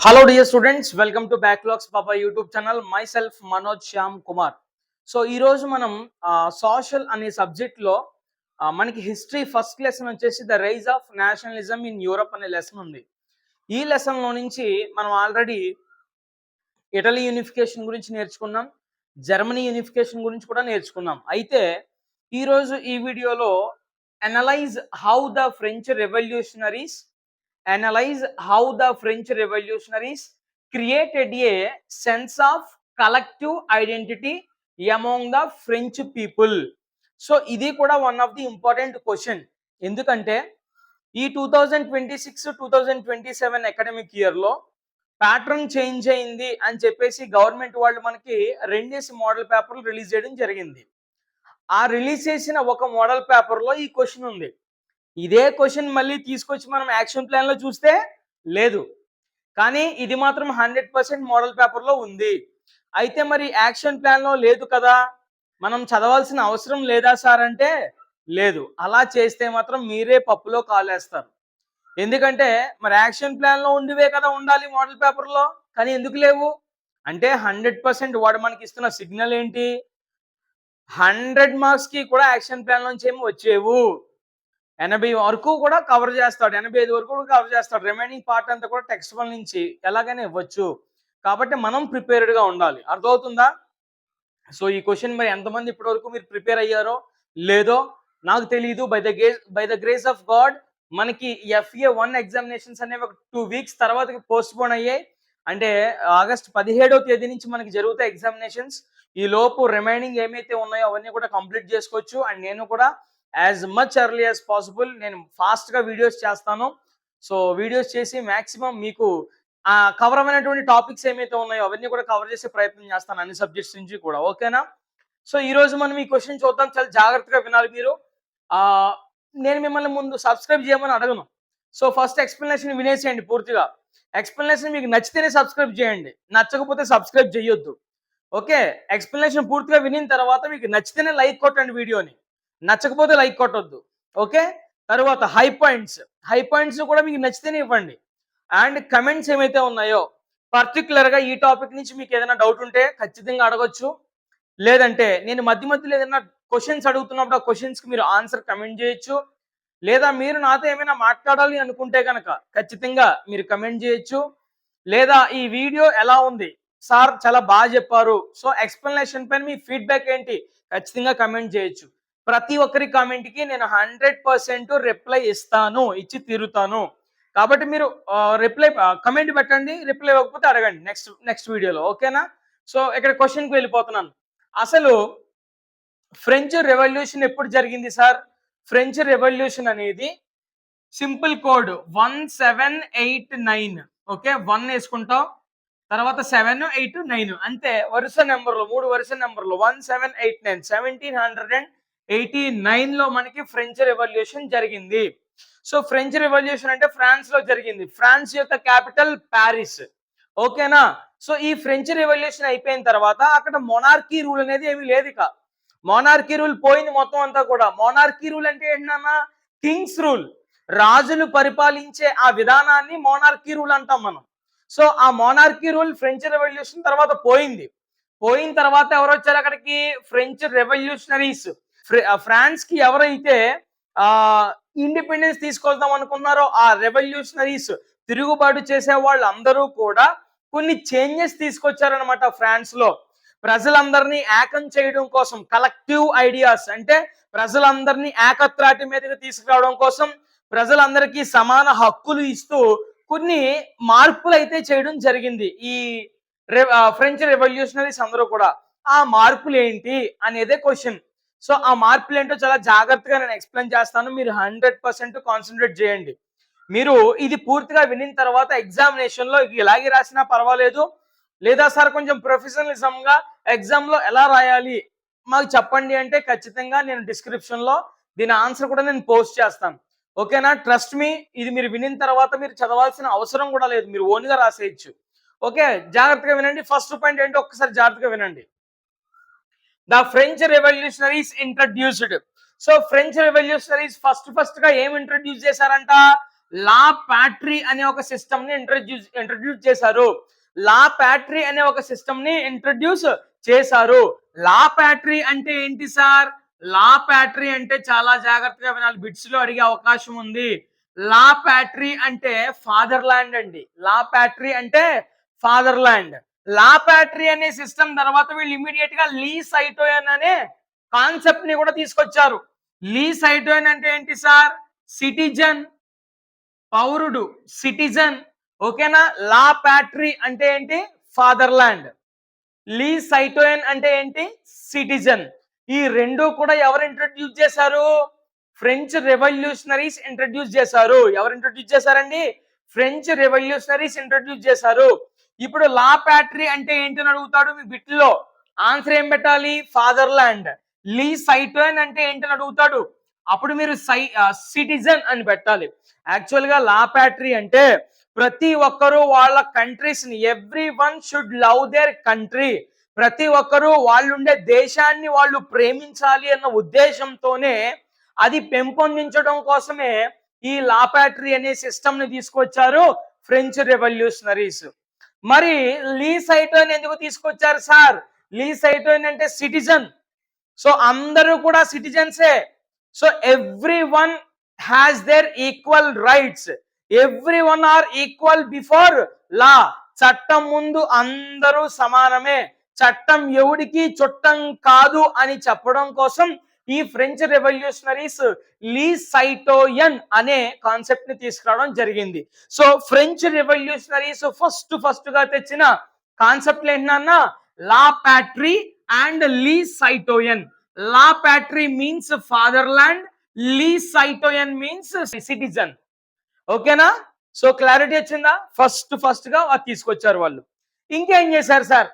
Hello dear students, welcome to Backlogs Papa YouTube channel. Myself Manoj Shyam Kumar. So ఈరోజు మనం social అనే సబ్జెక్ట్లో మనకి హిస్టరీ ఫస్ట్ లెసన్ వచ్చేసి the rise of nationalism in Europe అనే lesson ఉంది. ఈ లెసన్లో నుంచి మనం ఆల్రెడీ ఇటలీ యూనిఫికేషన్ గురించి నేర్చుకున్నాం, జర్మనీ యూనిఫికేషన్ గురించి కూడా నేర్చుకున్నాం. అయితే ఈరోజు ఈ వీడియోలో analyse how the French revolutionaries analyze how the French revolutionaries created a sense of collective identity among the French people. So ఇది కూడా one of the important question. ఎందుకంటే ఈ 2026-2027 అకాడమిక్ ఇయర్లో ప్యాటర్న్ చేంజ్ అయింది అని చెప్పేసి గవర్నమెంట్ వాళ్ళు మనకి రెండేసి మోడల్ పేపర్లు రిలీజ్ చేయడం జరిగింది. ఆ రిలీజ్ చేసిన ఒక మోడల్ పేపర్లో ఈ క్వశ్చన్ ఉంది. ఇదే క్వశ్చన్ మళ్ళీ తీసుకొచ్చి మనం యాక్షన్ ప్లాన్లో చూస్తే లేదు, కానీ ఇది మాత్రం 100% మోడల్ పేపర్లో ఉంది. అయితే మరి యాక్షన్ ప్లాన్లో లేదు కదా, మనం చదవాల్సిన అవసరం లేదా సార్ అంటే లేదు. అలా చేస్తే మాత్రం మీరే పప్పులో కాలేస్తారు. ఎందుకంటే మరి యాక్షన్ ప్లాన్లో ఉండివే కదా ఉండాలి మోడల్ పేపర్లో, కానీ ఎందుకు లేవు అంటే 100% వాడు మనకి ఇస్తున్న సిగ్నల్ ఏంటి, 100 మార్క్స్కి కూడా యాక్షన్ ప్లాన్ నుంచి ఏమి వచ్చేవు. 80 వరకు కూడా కవర్ చేస్తాడు, 85 వరకు కూడా కవర్ చేస్తాడు. రిమైనింగ్ పార్ట్ అంతా కూడా టెక్స్ట్ వన్ నుంచి ఎలాగైనా ఇవ్వచ్చు. కాబట్టి మనం ప్రిపేర్డ్గా ఉండాలి. అర్థమవుతుందా? సో ఈ క్వశ్చన్ మరి ఎంతమంది ఇప్పటి వరకు మీరు ప్రిపేర్ అయ్యారో లేదో నాకు తెలియదు. By the grace of God మనకి FA1 ఎగ్జామినేషన్స్ అనేవి ఒక 2 వీక్స్ తర్వాత పోస్ట్ పోన్ అయ్యాయి. అంటే ఆగస్ట్ 17వ తేదీ నుంచి మనకి జరుగుతాయి ఎగ్జామినేషన్స్. ఈ లోపు రిమైనింగ్ ఏమైతే ఉన్నాయో అవన్నీ కూడా కంప్లీట్ చేసుకోవచ్చు. అండ్ నేను కూడా as much early as possible నేను ఫాస్ట్గా వీడియోస్ చేస్తాను. సో వీడియోస్ చేసి మ్యాక్సిమం మీకు కవర్ అయినటువంటి టాపిక్స్ ఏమైతే ఉన్నాయో అవన్నీ కూడా కవర్ చేసే ప్రయత్నం చేస్తాను, అన్ని సబ్జెక్ట్స్ నుంచి కూడా. ఓకేనా? సో ఈరోజు మనం ఈ క్వశ్చన్ చూద్దాం. చాలా జాగ్రత్తగా వినాలి మీరు. నేను మిమ్మల్ని ముందు సబ్స్క్రైబ్ చేయమని అడగను. సో ఫస్ట్ ఎక్స్ప్లెనేషన్ వినేసేయండి పూర్తిగా. ఎక్స్ప్లెనేషన్ మీకు నచ్చితేనే సబ్స్క్రైబ్ చేయండి, నచ్చకపోతే సబ్స్క్రైబ్ చేయొద్దు. ఓకే? ఎక్స్ప్లెనేషన్ పూర్తిగా వినిన తర్వాత మీకు నచ్చితేనే లైక్ కొట్టండి వీడియోని, నచ్చకపోతే లైక్ కొట్టొద్దు. ఓకే? తర్వాత హై పాయింట్స్ కూడా మీకు నచ్చితేనే ఇవ్వండి. అండ్ కమెంట్స్ ఏమైతే ఉన్నాయో పర్టికులర్గా ఈ టాపిక్ నుంచి మీకు ఏదైనా డౌట్ ఉంటే ఖచ్చితంగా అడగొచ్చు. లేదంటే నేను మధ్యలో ఏదైనా క్వశ్చన్స్ అడుగుతున్నప్పుడు ఆ క్వశ్చన్స్కి మీరు ఆన్సర్ కమెంట్ చేయొచ్చు. లేదా మీరు నాతో ఏమైనా మాట్లాడాలి అనుకుంటే కనుక ఖచ్చితంగా మీరు కమెంట్ చేయొచ్చు. లేదా ఈ వీడియో ఎలా ఉంది సార్, చాలా బాగా చెప్పారు, సో ఎక్స్ప్లెనేషన్ పైన మీ ఫీడ్బ్యాక్ ఏంటి, ఖచ్చితంగా కమెంట్ చేయొచ్చు. ప్రతి ఒక్కరి కామెంట్కి నేను 100% రిప్లై ఇస్తాను, ఇచ్చి తీరుతాను. కాబట్టి మీరు కమెంట్ పెట్టండి, రిప్లై ఇవ్వకపోతే అడగండి నెక్స్ట్ వీడియోలో. ఓకేనా? సో ఇక్కడ క్వశ్చన్కి వెళ్ళిపోతున్నాను. అసలు ఫ్రెంచ్ రెవల్యూషన్ ఎప్పుడు జరిగింది సార్? ఫ్రెంచ్ రెవల్యూషన్ అనేది సింపుల్ కోడ్ 1789. ఓకే, 1 వేసుకుంటాం, తర్వాత 7, 8, 9 అంతే. వరుస నెంబర్లు, 3 వరుస నెంబర్లు. 1789 1789లో మనకి ఫ్రెంచ్ రెవల్యూషన్ జరిగింది. సో ఫ్రెంచ్ రెవల్యూషన్ అంటే ఫ్రాన్స్ లో జరిగింది. ఫ్రాన్స్ యొక్క క్యాపిటల్ ప్యారిస్. ఓకేనా? సో ఈ ఫ్రెంచ్ రెవల్యూషన్ అయిపోయిన తర్వాత అక్కడ మొనార్కీ రూల్ అనేది ఏమీ లేదు. ఇక మొనార్కీ రూల్ పోయింది మొత్తం అంతా కూడా. మొనార్కీ రూల్ అంటే ఏంటన్నా, కింగ్స్ రూల్, రాజులు పరిపాలించే ఆ విధానాన్ని మొనార్కీ రూల్ అంటాం మనం. సో ఆ మొనార్కీ రూల్ ఫ్రెంచ్ రెవల్యూషన్ తర్వాత పోయింది. పోయిన తర్వాత ఎవరు వచ్చారు అక్కడికి? French revolutionaries. ఫ్రాన్స్ కి ఎవరైతే ఇండిపెండెన్స్ తీసుకొద్దాం అనుకున్నారో ఆ రెవల్యూషనరీస్, తిరుగుబాటు చేసే వాళ్ళందరూ కూడా కొన్ని చేంజెస్ తీసుకొచ్చారనమాట ఫ్రాన్స్ లో. ప్రజలందరినీ ఏకం చేయడం కోసం, కలెక్టివ్ ఐడియాస్ అంటే ప్రజలందరినీ ఏకత్రాటి మీదకి తీసుకురావడం కోసం, ప్రజలందరికీ సమాన హక్కులు ఇస్తూ కొన్ని మార్పులు అయితే చేయడం జరిగింది ఈ ఫ్రెంచ్ రెవల్యూషనరీస్ అందరూ కూడా. ఆ మార్పులు ఏంటి అనేదే క్వశ్చన్. సో ఆ మార్పులు ఏంటో చాలా జాగ్రత్తగా నేను ఎక్స్ప్లెయిన్ చేస్తాను. మీరు 100% కాన్సన్ట్రేట్ చేయండి. మీరు ఇది పూర్తిగా వినిన తర్వాత ఎగ్జామినేషన్లో ఇలాగే రాసినా పర్వాలేదు, లేదా సార్ కొంచెం ప్రొఫెషనలిజంగా ఎగ్జామ్లో ఎలా రాయాలి మాకు చెప్పండి అంటే ఖచ్చితంగా నేను డిస్క్రిప్షన్లో దీని ఆన్సర్ కూడా నేను పోస్ట్ చేస్తాను. ఓకేనా? ట్రస్ట్ మీ, ఇది మీరు వినిన తర్వాత మీరు చదవాల్సిన అవసరం కూడా లేదు, మీరు ఓన్గా రాసేయచ్చు. ఓకే, జాగ్రత్తగా వినండి. ఫస్ట్ పాయింట్ ఏంటో ఒక్కసారి జాగ్రత్తగా వినండి. The French revolutionaries introduced. So French revolutionaries first గా ఏం ఇంట్రడ్యూస్ చేశారంట? లా ప్యాట్రీ అనే ఒక సిస్టమ్ ని ఇంట్రడ్యూస్ చేశారు. లా ప్యాట్రీ అనే ఒక సిస్టమ్ ని ఇంట్రడ్యూస్ చేశారు. లా ప్యాట్రీ అంటే ఏంటి సార్? లా ప్యాట్రీ అంటే చాలా జాగ్రత్తగా వినాలి, బిట్స్ లో అడిగే అవకాశం ఉంది. లా ప్యాట్రీ అంటే ఫాదర్ ల్యాండ్ అండి. లా ప్యాట్రీ అంటే ఫాదర్ ల్యాండ్. లా ప్యాట్రీ అనే సిస్టమ్ తర్వాత వీళ్ళు ఇమీడియట్ గా లీ సైటోయన్ అనే కాన్సెప్ట్ ని కూడా తీసుకొచ్చారు. లీ సైటోయన్ అంటే ఏంటి సార్? సిటిజన్, పౌరుడు, సిటిజన్. ఓకేనా? లా ప్యాట్రీ అంటే ఏంటి? Father land. లీ సైటోయన్ అంటే ఏంటి? సిటిజన్. ఈ రెండు కూడా ఎవరు ఇంట్రడ్యూస్ చేశారు? ఫ్రెంచ్ రెవల్యూషనరీస్ ఇంట్రడ్యూస్ చేశారు. ఎవరు ఇంట్రడ్యూస్ చేశారండి? ఫ్రెంచ్ రెవల్యూషనరీస్ ఇంట్రడ్యూస్ చేశారు. ఇప్పుడు లా ప్యాట్రీ అంటే ఏంటని అడుగుతాడు మీ బిట్లో. ఆన్సర్ ఏం పెట్టాలి? Father land. లీ సైటోయన్ అంటే ఏంటని అడుగుతాడు, అప్పుడు మీరు సిటిజన్ అని పెట్టాలి. యాక్చువల్ గా లా ప్యాట్రీ అంటే ప్రతి ఒక్కరూ వాళ్ళ కంట్రీస్ ని, every one should love there country, ప్రతి ఒక్కరూ వాళ్ళుండే దేశాన్ని వాళ్ళు ప్రేమించాలి అన్న ఉద్దేశంతోనే, అది పెంపొందించడం కోసమే ఈ లా ప్యాట్రీ అనే సిస్టమ్ ని తీసుకొచ్చారు ఫ్రెంచ్ రెవల్యూషనరీస్. మరి లీ సైటోన్ ఎందుకు తీసుకొచ్చారు సార్? లీ సైటోన్ అంటే సిటిజన్. సో అందరూ కూడా సిటిజన్సే. So every one has their equal rights, every one are equal before law. చట్టం ముందు అందరూ సమానమే, చట్టం ఎవడికి చుట్టం కాదు అని చెప్పడం కోసం ఈ ఫ్రెంచ్ రెవల్యూషనరీస్ లీ సైటోయన్ అనే కాన్సెప్ట్ ని తీసుకురావడం జరిగింది. సో ఫ్రెంచ్ రెవల్యూషనరీస్ ఫస్ట్ గా తెచ్చిన కాన్సెప్ట్ ఏంటన్నా? La patrie and le citoyen. La patrie means fatherland, le citoyen means citizen. ఓకేనా? సో క్లారిటీ వచ్చిందా? ఫస్ట్ గా అది తీసుకొచ్చారు వాళ్ళు. ఇంకేం చేశారు సార్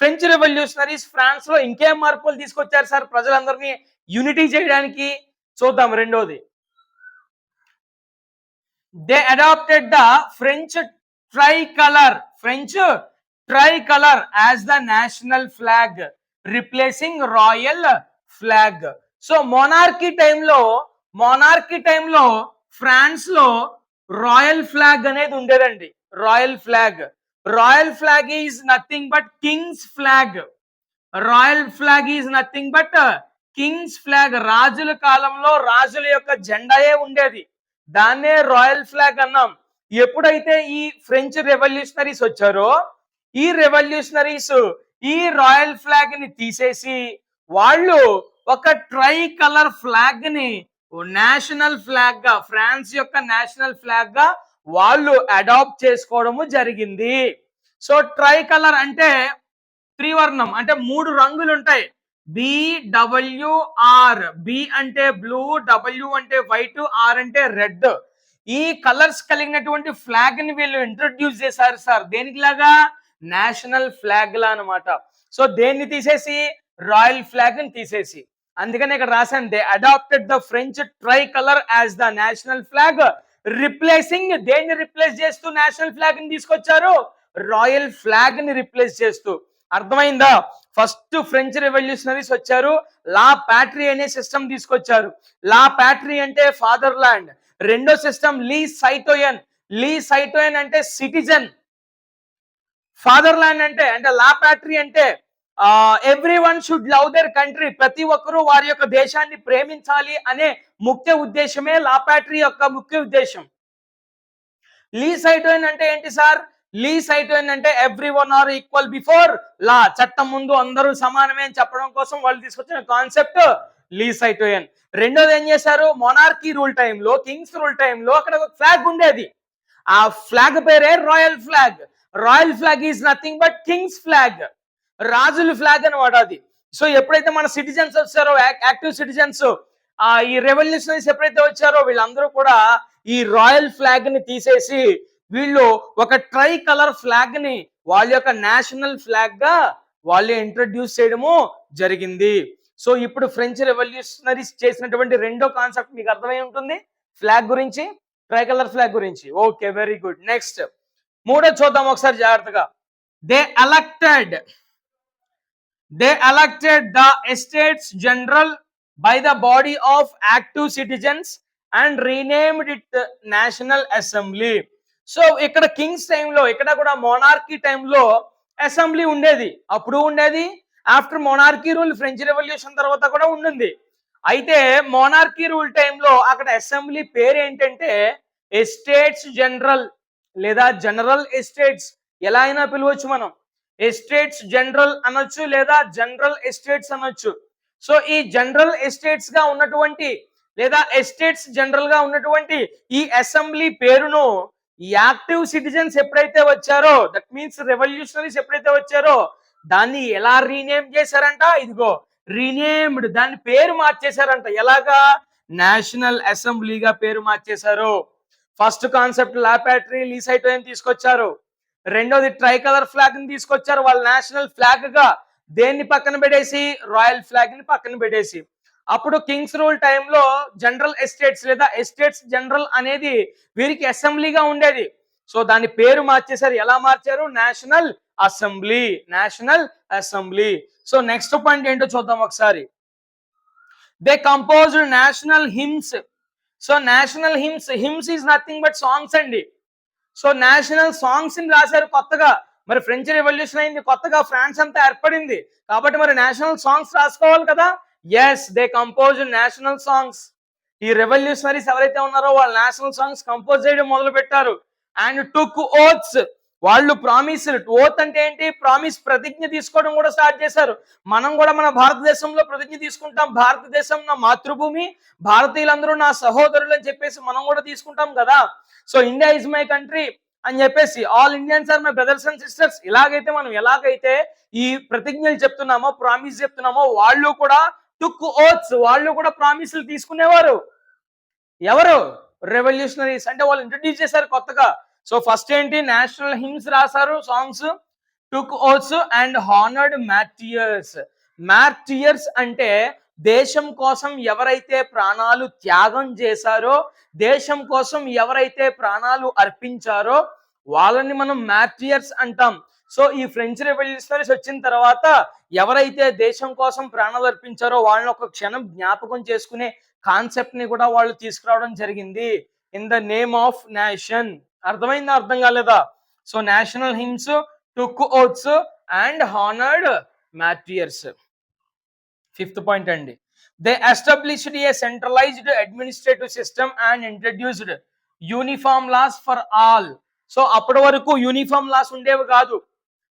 ఫ్రెంచ్ రెవల్యూషనరీస్? ఫ్రాన్స్ లో ఇంకేం మార్పులు తీసుకొచ్చారు సార్ ప్రజలందరినీ యూనిటీ చేయడానికి? చూద్దాం. రెండోది, they adopted the French tricolour, French tricolour as the national flag, replacing royal flag. So monarchy టైంలో ఫ్రాన్స్ లో రాయల్ ఫ్లాగ్ అనేది ఉండేదండి. Royal flag is nothing but king's flag. Royal flag is nothing but king's flag. రాజుల కాలంలో రాజుల యొక్క జెండాయే ఉండేది, దాన్నే రాయల్ ఫ్లాగ్ అన్నాం. ఎప్పుడైతే ఈ ఫ్రెంచ్ రెవల్యూషనరీస్ వచ్చారో, ఈ రెవల్యూషనరీస్ ఈ రాయల్ ఫ్లాగ్ ని తీసేసి వాళ్ళు ఒక ట్రై కలర్ ఫ్లాగ్ ని నేషనల్ ఫ్లాగ్ గా, ఫ్రాన్స్ యొక్క నేషనల్ ఫ్లాగ్ గా వాళ్ళు అడాప్ట్ చేసుకోవడము జరిగింది. సో ట్రై కలర్ అంటే త్రివర్ణం, అంటే మూడు రంగులు ఉంటాయి. BWR. బి అంటే బ్లూ, డబ్ల్యూ అంటే వైట్, ఆర్ అంటే రెడ్. ఈ కలర్స్ కలిగినటువంటి ఫ్లాగ్ ని వీళ్ళు ఇంట్రడ్యూస్ చేశారు సార్. దేనికి లాగా? నేషనల్ ఫ్లాగ్ లా అనమాట. సో దేన్ని తీసేసి? రాయల్ ఫ్లాగ్ ని తీసేసి. అందుకని ఇక్కడ రాశాను, they adopted the French tricolour as the national flag, replacing. దేన్ని రిప్లేస్ చేస్తూ నేషనల్ ఫ్లాగ్ ని తీసుకొచ్చారు? రాయల్ ఫ్లాగ్ ని రిప్లేస్ చేస్తూ. అర్థమైందా? ఫస్ట్ ఫ్రెంచ్ రెవల్యూషనరీస్ వచ్చారు, లా ప్యాట్రీ అనే సిస్టమ్ తీసుకొచ్చారు. లా ప్యాట్రీ అంటే ఫాదర్ ల్యాండ్. రెండో సిస్టమ్ లీ సైటోయన్ అంటే సిటిజన్. ఫాదర్ ల్యాండ్ అంటే లా ప్యాట్రీ అంటే every one should love there country, ప్రతి ఒక్కరూ వారి యొక్క దేశాన్ని ప్రేమించాలి అనే ముఖ్య ఉద్దేశమే లా ప్యాట్రీ యొక్క ముఖ్య ఉద్దేశం. లీ సైటోయన్ అంటే ఏంటి సార్? లీ సైటోయన్ అంటే every one are equal before law, చట్టం ముందు అందరూ సమానమే అని చెప్పడం కోసం వాళ్ళు తీసుకొచ్చిన కాన్సెప్ట్ లీ సైటోయన్. రెండోది ఏం చేశారు? మొనార్కీ రూల్ టైంలో, కింగ్స్ రూల్ టైంలో అక్కడ ఒక ఫ్లాగ్ ఉండేది. ఆ ఫ్లాగ్ పేరే royal flag. Royal flag is nothing but king's flag, రాజుల ఫ్లాగ్ అనమాట అది. సో ఎప్పుడైతే మన సిటిజన్స్ వచ్చారో, యాక్టివ్ సిటిజన్స్, ఈ రెవల్యూషనరీస్ ఎప్పుడైతే వచ్చారో, వీళ్ళందరూ కూడా ఈ రాయల్ ఫ్లాగ్ ని తీసేసి వీళ్ళు ఒక ట్రై కలర్ ఫ్లాగ్ ని వాళ్ళ యొక్క నేషనల్ ఫ్లాగ్ గా వాళ్ళు ఇంట్రడ్యూస్ చేయడము జరిగింది. సో ఇప్పుడు ఫ్రెంచ్ రెవల్యూషనరీస్ చేసినటువంటి రెండో కాన్సెప్ట్ మీకు అర్థమై ఉంటుంది, ఫ్లాగ్ గురించి, ట్రై కలర్ ఫ్లాగ్ గురించి. Okay, very good. నెక్స్ట్ మూడో చూద్దాం ఒకసారి జాగ్రత్తగా. They elected the Estates General by the body of active citizens and renamed it national assembly. So ఇక్కడ కింగ్స్ టైంలో, ఇక్కడ కూడా మోనార్కీ టైంలో అసెంబ్లీ ఉండేది, అప్పుడు ఉండేది, after monarchy rule French revolution తర్వాత కూడా ఉండింది. అయితే మోనార్కీ రూల్ టైంలో అక్కడ అసెంబ్లీ పేరు ఏంటంటే ఎస్టేట్స్ జనరల్ లేదా జనరల్ ఎస్టేట్స్, ఎలా అయినా పిలవచ్చు మనం. ఎస్టేట్స్ జనరల్ అనొచ్చు లేదా జనరల్ ఎస్టేట్స్ అనొచ్చు. సో ఈ జనరల్ ఎస్టేట్స్ గా ఉన్నటువంటి లేదా ఎస్టేట్స్ జనరల్ గా ఉన్నటువంటి ఈ అసెంబ్లీ పేరును యాక్టివ్ సిటిజన్స్ ఎప్పుడైతే వచ్చారో, దట్ మీన్స్ రెవల్యూషనరీస్ ఎప్పుడైతే వచ్చారో, దాన్ని ఎలా రీనేమ్ చేశారంట, ఇదిగో రీనేమ్డ్, దాని పేరు మార్చేశారంట. ఎలాగా? నేషనల్ అసెంబ్లీగా పేరు మార్చేశారు. ఫస్ట్ కాన్సెప్ట్ లాపాట్రీ లీసైటోయన్ తీసుకొచ్చారు. రెండోది ట్రై కలర్ ఫ్లాగ్ ని తీసుకొచ్చారు వాళ్ళ నేషనల్ ఫ్లాగ్ గా. దేన్ని పక్కన పెట్టేసి? రాయల్ ఫ్లాగ్ ని పక్కన పెట్టేసి. అప్పుడు కింగ్స్ రూల్ టైంలో జనరల్ ఎస్టేట్స్ లేదా ఎస్టేట్స్ జనరల్ అనేది వీరికి అసెంబ్లీగా ఉండేది. సో దాని పేరు మార్చేశారు. ఎలా మార్చారు? National assembly, national assembly. So next point ఏంటో చూద్దాం ఒకసారి. They composed national hymns. So national hymns, hymns is nothing but songs అండి. సో నేషనల్ సాంగ్స్ ని రాశారు కొత్తగా. మరి ఫ్రెంచ్ రెవల్యూషన్ అయింది, కొత్తగా ఫ్రాన్స్ అంతా ఏర్పడింది, కాబట్టి మరి నేషనల్ సాంగ్స్ రాసుకోవాలి కదా. Yes, they compose national songs. ఈ రెవల్యూషనరీస్ ఎవరైతే ఉన్నారో వాళ్ళు నేషనల్ సాంగ్స్ కంపోజ్ చేయడం మొదలు పెట్టారు. అండ్ టుక్ ఓత్స్, వాళ్ళు ప్రామిస్, ఓత్ అంటే ఏంటి? ప్రామిస్, ప్రతిజ్ఞ తీసుకోవడం కూడా స్టార్ట్ చేశారు. మనం కూడా మన భారతదేశంలో ప్రతిజ్ఞ తీసుకుంటాం, భారతదేశం నా మాతృభూమి, భారతీయులందరూ నా సహోదరులు అని చెప్పేసి మనం కూడా తీసుకుంటాం కదా. So India is my country అని చెప్పేసి, all Indians are my brothers and sisters, ఇలాగైతే మనం ఎలాగైతే ఈ ప్రతిజ్ఞలు చెప్తున్నామో, ప్రామిస్ చెప్తున్నామో, వాళ్ళు కూడా టుక్ ఓత్స్, వాళ్ళు కూడా ప్రామిస్లు తీసుకునేవారు. ఎవరు? రెవల్యూషనరీస్. అంటే వాళ్ళు ఇంట్రడ్యూస్ చేశారు కొత్తగా. సో ఫస్ట్ ఏంటి? నేషనల్ హిమ్స్ రాశారు, songs, took oaths and honoured martyrs. Martyrs అంటే దేశం కోసం ఎవరైతే ప్రాణాలు త్యాగం చేశారో, దేశం కోసం ఎవరైతే ప్రాణాలు అర్పించారో వాళ్ళని మనం మార్టియర్స్ అంటాం. సో ఈ ఫ్రెంచ్ రెవల్యూషనరీస్ వచ్చిన తర్వాత ఎవరైతే దేశం కోసం ప్రాణాలు అర్పించారో వాళ్ళని ఒక క్షణం జ్ఞాపకం చేసుకునే కాన్సెప్ట్ ని కూడా వాళ్ళు తీసుకురావడం జరిగింది. In the name of nation. అర్థమైందా? అర్థం కాలేదా? So national hymns, took oaths and honoured martyrs. Fifth point అండి. They established a centralised administrative system and introduced uniform laws for all. So అప్పటి వరకు యూనిఫామ్ లాస్ ఉండేవి కాదు.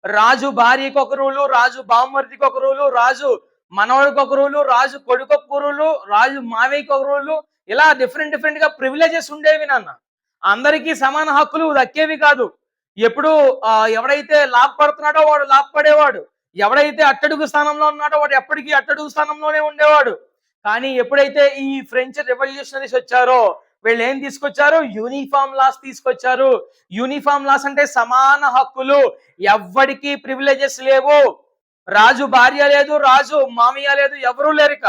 రాజు భార్యకి ఒక రూలు, రాజు బామ్మర్దికి ఒక రూలు, రాజు మనవడికి ఒక రూలు, రాజు కొడుకు ఒక రూలు, రాజు మావయ్యకి ఒక రూలు, ఇలా డిఫరెంట్ డిఫరెంట్ గా ప్రివిలేజెస్ ఉండేవి నాన్న. అందరికీ సమాన హక్కులు దక్కేవి కాదు. ఎప్పుడు ఎవడైతే లాభపడుతున్నాడో వాడు లాభపడేవాడు, ఎవడైతే అట్టడుగు స్థానంలో ఉన్నాడో వాడు ఎప్పటికీ అట్టడుగు స్థానంలోనే ఉండేవాడు. కానీ ఎప్పుడైతే ఈ ఫ్రెంచ్ రెవల్యూషనరీస్ వచ్చారో వీళ్ళు ఏం తీసుకొచ్చారు? యూనిఫామ్ లాస్ తీసుకొచ్చారు. యూనిఫామ్ లాస్ అంటే సమాన హక్కులు, ఎవ్వడికి ప్రివిలేజెస్ లేవు. రాజు భార్య లేదు, రాజు మామయ్య లేదు, ఎవరూ లేరిక.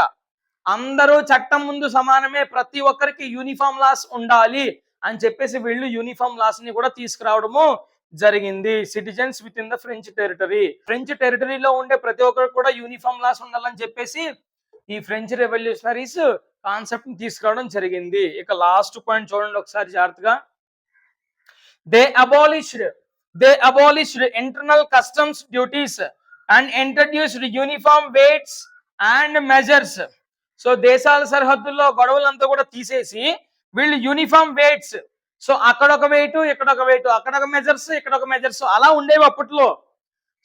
అందరూ చట్టం ముందు సమానమే, ప్రతి ఒక్కరికి యూనిఫామ్ లాస్ ఉండాలి అని చెప్పేసి వీళ్ళు యూనిఫామ్ లాస్ ని కూడా తీసుకురావడము జరిగింది. Citizens within the French territory, French టెరిటరీలో ఉండే ప్రతి ఒక్కరికి కూడా యూనిఫామ్ లాస్ ఉండాలని చెప్పేసి ఈ ఫ్రెంచ్ రెవల్యూషనరీస్ కాన్సెప్ట్ ని తీసుకురావడం జరిగింది. ఇక లాస్ట్ పాయింట్ చూడండి ఒకసారి జాగ్రత్తగా. They abolished internal customs duties and introduced uniform weights and measures. So దేశాల సరిహద్దుల్లో గొడవలంతా కూడా తీసేసి వీళ్ళు యూనిఫామ్ వెయిట్స్, సో అక్కడ ఒక వెయిట్, ఇక్కడ ఒక వెయిట్, అక్కడ ఒక మెజర్స్, ఇక్కడ ఒక మెజర్స్, అలా ఉండేవి అప్పట్లో.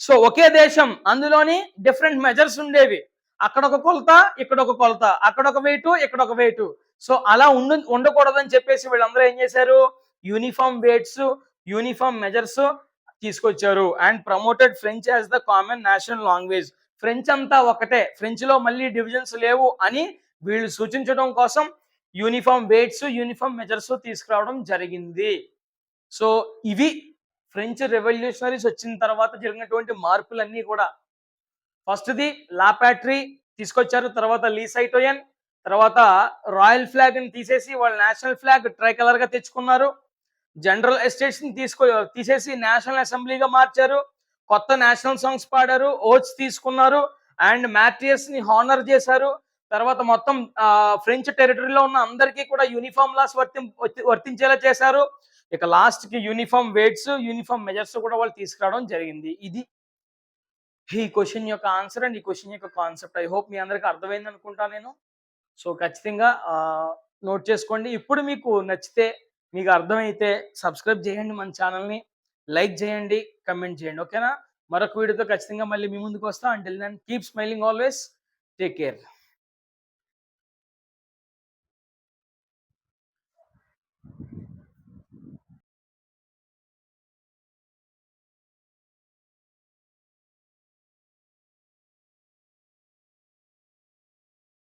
సో ఒకే దేశం, అందులోని డిఫరెంట్ మెజర్స్ ఉండేవి. అక్కడ ఒక కొలత, ఇక్కడ ఒక కొలత, అక్కడ ఒక వెయిట్, ఇక్కడ ఒక వెయిట్. సో అలా ఉండకూడదని చెప్పేసి వీళ్ళందరూ ఏం చేశారు? యూనిఫామ్ వెయిట్స్, యూనిఫామ్ మెజర్స్ తీసుకొచ్చారు. And promoted French as the common national language. French అంతా ఒకటే, ఫ్రెంచ్ లో మళ్ళీ డివిజన్స్ లేవు అని వీళ్ళు సూచించడం కోసం యూనిఫామ్ వెయిట్స్, యూనిఫామ్ మెజర్స్ తీసుకురావడం జరిగింది. సో ఇవి ఫ్రెంచ్ రెవల్యూషనరీస్ వచ్చిన తర్వాత జరిగినటువంటి మార్పులన్నీ కూడా. ఫస్ట్ది లాపాట్రీ తీసుకొచ్చారు, తర్వాత లీసైటోయన్, తర్వాత రాయల్ ఫ్లాగ్ ని తీసేసి వాళ్ళ నేషనల్ ఫ్లాగ్ ట్రై కలర్ గా తెచ్చుకున్నారు. జనరల్ ఎస్టేట్స్ ని తీసేసి నేషనల్ అసెంబ్లీగా మార్చారు. కొత్త నేషనల్ సాంగ్స్ పాడారు, ఓట్స్ తీసుకున్నారు అండ్ మ్యాట్రియస్ ని హానర్ చేశారు. తర్వాత మొత్తం ఫ్రెంచ్ టెరిటరీలో ఉన్న అందరికీ కూడా యూనిఫార్మ్ లాస్ వర్తించేలా చేశారు. ఇక లాస్ట్‌కి యూనిఫార్మ్ వెయిట్స్, యూనిఫార్మ్ మెజర్స్ కూడా వాళ్ళు తీసుకురావడం జరిగింది. ఇది ఈ క్వెషన్ యొక్క ఆన్సర్ అండ్ ఈ క్వెషన్ యొక్క కాన్సెప్ట్. ఐ హోప్ మీ అందరికి అర్థమైంది అనుకుంటా నేను. సో, ఖచ్చితంగా నోట్ చేసుకోండి. ఇప్పుడు మీకు నచ్చితే, మీకు అర్థమైతే సబ్స్క్రైబ్ చేయండి మన ఛానెల్‌ని. లైక్ చేయండి, కమెంట్ చేయండి. ఓకేనా? మరొక వీడియోతో ఖచ్చితంగా మళ్ళీ మీ ముందుకొస్తా. Until then keep smiling always. Take care.